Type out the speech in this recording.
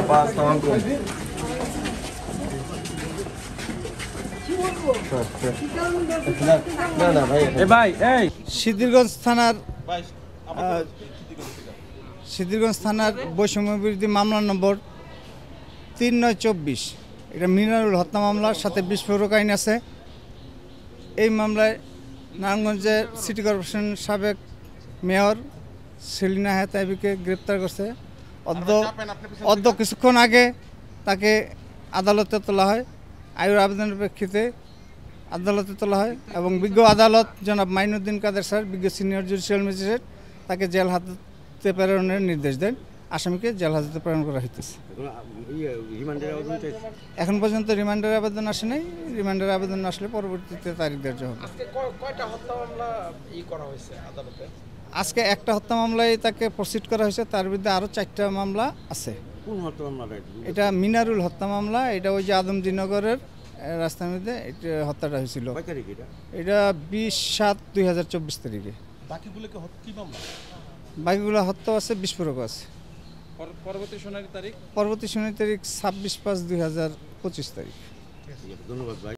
আপা আসসালামু আলাইকুম। না না ভাই, এ ভাই এই সিদ্ধিরগঞ্জ থানার বৈষম্য বিরোধী মামলা নম্বর 3924, এটা মিনারুল হত্যা মামলার সাথে বিস্ফোরক আইন আছে। এই মামলায় নারায়ণগঞ্জের সিটি কর্পোরেশন সাবেক মেয়র সেলিনা হেতাইবিকে গ্রেপ্তার করছে। অদ্য কিছুক্ষণ আগে তাকে আদালতে তোলা হয়, আয়ুর আবেদনের প্রেক্ষিতে আদালতে তোলা হয় এবং বিজ্ঞ আদালত জনাব মাইনুদ্দিন কাদের স্যার, বিজ্ঞ সিনিয়র জুডিশিয়াল ম্যাজিস্ট্রেট, তাকে জেল হাজতে প্রেরণের নির্দেশ দেন। আসামিকে জেল হাজতে প্রেরণ করা হইতেছে। এখন পর্যন্ত রিমান্ডের আবেদন আসে নাই। রিমান্ডের আবেদন আসলে পরবর্তীতে তারিখ ধার্য হবে। আজকে একটা হত্যা মামলায় তাকে প্রসিড করা হয়েছে, তার বিরুদ্ধে আরও 4টা মামলা আছে। এটা মিনারুল হত্যা মামলা, এটা ওই যে আদমদিনগরের রাস্তার মধ্যে এটা হত্যাটা হয়েছিল। এটা 20/7/2024 তারিখে। বাকিগুলো হত্যা আছে, বিস্ফোরক আছে। পরবর্তী শুনানি তারিখ 26/5/2025 তারিখ। ধন্যবাদ ভাই।